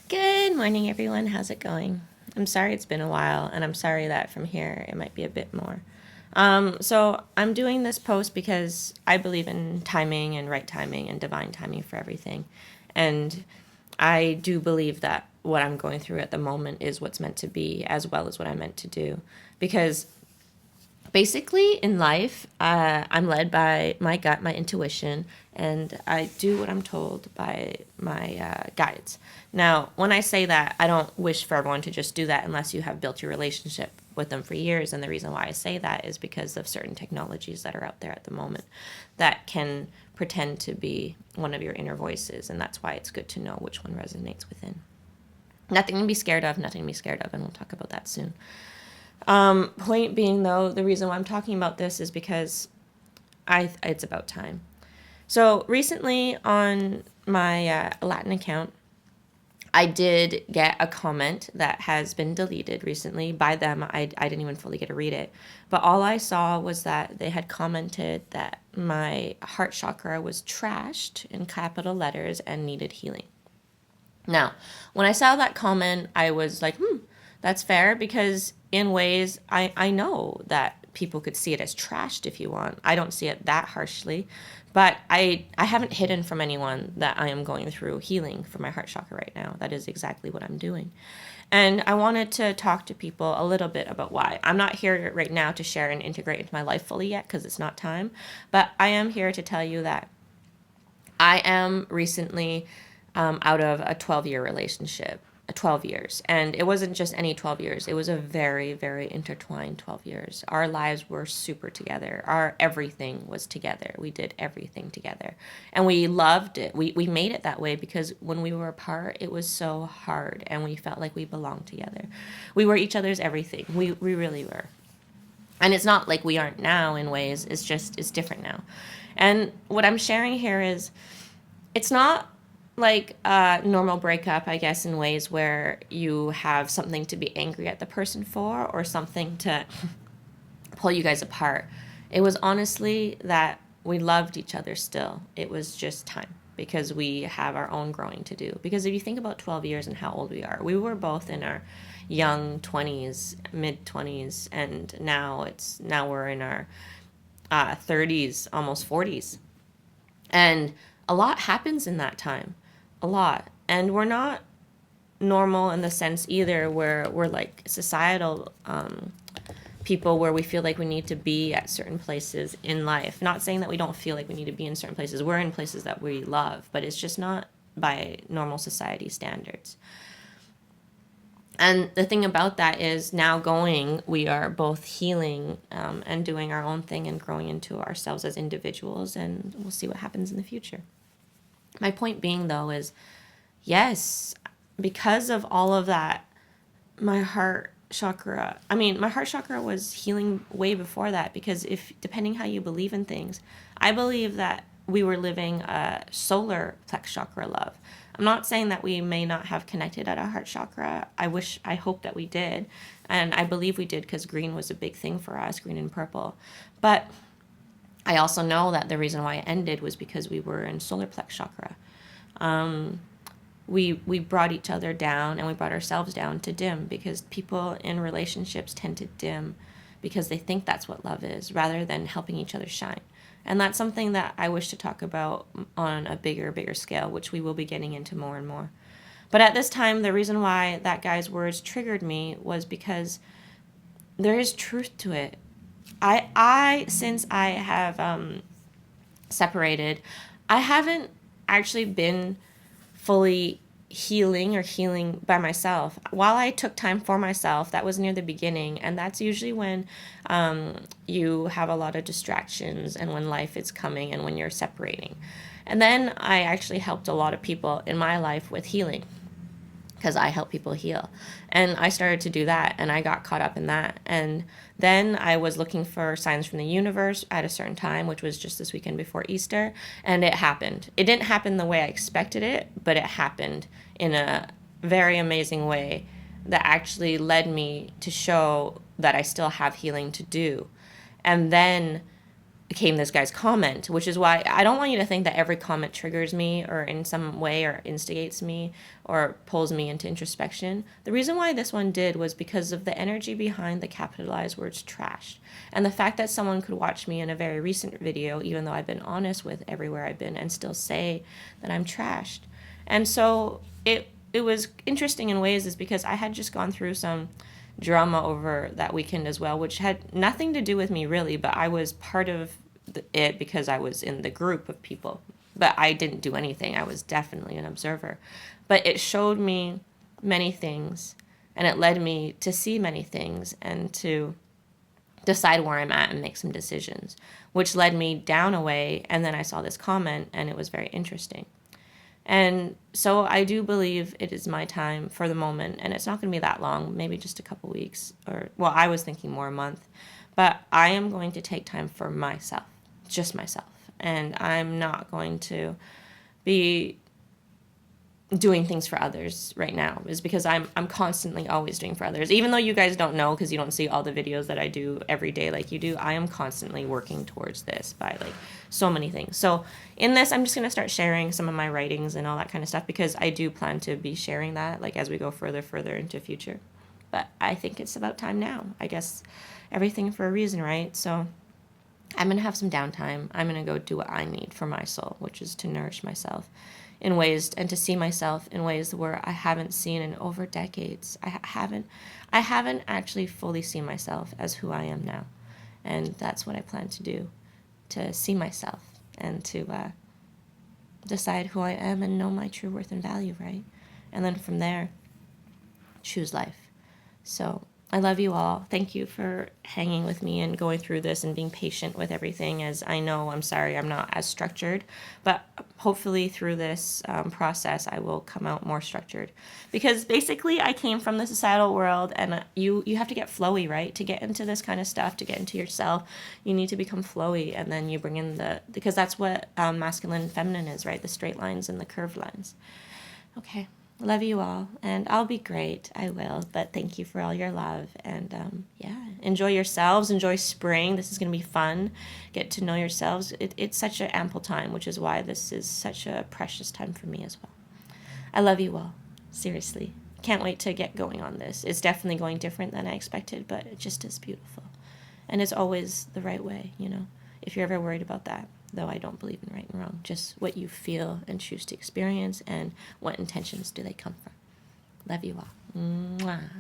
Good morning, everyone. How's it going? I'm sorry it's been a while, and I'm sorry that from here it might be a bit more. So I'm doing this post because I believe in timing and right timing and divine timing for everything. And I do believe that what I'm going through at the moment is what's meant to be, as well as what I'm meant to do. Because basically in life, I'm led by my gut, my intuition, and I do what I'm told by my guides. Now, when I say that, I don't wish for everyone to just do that unless you have built your relationship with them for years. And the reason why I say that is because of certain technologies that are out there at the moment that can pretend to be one of your inner voices. And that's why it's good to know which one resonates within. Nothing to be scared of, nothing to be scared of, and we'll talk about that soon. Point being, though, the reason why I'm talking about this is because it's about time. So recently on my Latin account, I did get a comment that has been deleted recently by them. I didn't even fully get to read it. But all I saw was that they had commented that my heart chakra was trashed in capital letters and needed healing. Now, when I saw that comment, I was like, that's fair, because in ways I know that people could see it as trashed if you want. I don't see it that harshly, but I haven't hidden from anyone that I am going through healing for my heart chakra right now. That is exactly what I'm doing. And I wanted to talk to people a little bit about why. I'm not here right now to share and integrate into my life fully yet because it's not time, but I am here to tell you that I am recently out of a 12-year relationship, 12 years. And it wasn't just any 12 years. It was a very, very intertwined 12 years. Our lives were super together. Our everything was together. We did everything together. And we loved it. We made it that way because when we were apart, it was so hard and we felt like we belonged together. We were each other's everything. We really were. And it's not like we aren't now in ways. It's different now. And what I'm sharing here is it's not like a normal breakup, I guess, in ways where you have something to be angry at the person for or something to pull you guys apart. It was honestly that we loved each other still. It was just time because we have our own growing to do. Because if you think about 12 years and how old we were both in our young 20s, mid 20s, and now we're in our 30s, almost 40s. And a lot happens in that time. A lot. And we're not normal in the sense either where we're like societal people where we feel like we need to be at certain places in life. Not saying that we don't feel like we need to be in certain places. We're in places that we love, but it's just not by normal society standards. And the thing about that is now we are both healing and doing our own thing and growing into ourselves as individuals, and we'll see what happens in the future. My point being, though, is yes, because of all of that, my heart chakra was healing way before that, because depending how you believe in things, I believe that we were living a solar plex chakra love. I'm not saying that we may not have connected at our heart chakra. I hope that we did. And I believe we did because green was a big thing for us, green and purple. But I also know that the reason why it ended was because we were in solar plex chakra. We brought each other down and we brought ourselves down to dim, because people in relationships tend to dim because they think that's what love is rather than helping each other shine. And that's something that I wish to talk about on a bigger scale, which we will be getting into more and more. But at this time, the reason why that guy's words triggered me was because there is truth to it. Since I have separated, I haven't actually been fully healing by myself. While I took time for myself, that was near the beginning, and that's usually when you have a lot of distractions and when life is coming and when you're separating. And then I actually helped a lot of people in my life with healing, because I help people heal. And I started to do that, and I got caught up in that. And then I was looking for signs from the universe at a certain time, which was just this weekend before Easter, and it happened. It didn't happen the way I expected it, but it happened in a very amazing way that actually led me to show that I still have healing to do. And then came this guy's comment, which is why I don't want you to think that every comment triggers me or in some way or instigates me or pulls me into introspection. The reason why this one did was because of the energy behind the capitalized words trash. And the fact that someone could watch me in a very recent video, even though I've been honest with everywhere I've been, and still say that I'm trashed. And so it was interesting in ways is because I had just gone through some drama over that weekend as well, which had nothing to do with me really, but I was part of it because I was in the group of people. But I didn't do anything. I was definitely an observer. But it showed me many things, and it led me to see many things and to decide where I'm at and make some decisions, which led me down a way. And then I saw this comment, and it was very interesting. And so I do believe it is my time for the moment, and it's not going to be that long, maybe just a couple weeks, or, well, I was thinking more a month, but I am going to take time for myself, just myself, and I'm not going to be doing things for others right now, is because I'm constantly always doing for others. Even though you guys don't know because you don't see all the videos that I do every day like you do, I am constantly working towards this by like so many things. So in this, I'm just going to start sharing some of my writings and all that kind of stuff because I do plan to be sharing that like as we go further into future. But I think it's about time now. I guess everything for a reason, right? So I'm going to have some downtime. I'm going to go do what I need for my soul, which is to nourish myself in ways and to see myself in ways where I haven't seen in over decades. I haven't actually fully seen myself as who I am now. And that's what I plan to do, to see myself and to decide who I am and know my true worth and value, right? And then from there, choose life. So I love you all. Thank you for hanging with me and going through this and being patient with everything, as I know, I'm sorry, I'm not as structured, but hopefully through this process, I will come out more structured. Because basically, I came from the societal world, and you have to get flowy, right? To get into this kind of stuff, to get into yourself, you need to become flowy, and then you bring in because that's what masculine and feminine is, right? The straight lines and the curved lines. Okay. Love you all, and I'll be great. I will, but thank you for all your love, and yeah, enjoy yourselves, enjoy spring. This is going to be fun. Get to know yourselves. It's such an ample time, which is why this is such a precious time for me as well. I love you all, seriously. Can't wait to get going on this. It's definitely going different than I expected, but it just is beautiful, and it's always the right way, you know, if you're ever worried about that. Though I don't believe in right and wrong, just what you feel and choose to experience and what intentions do they come from. Love you all. Mwah.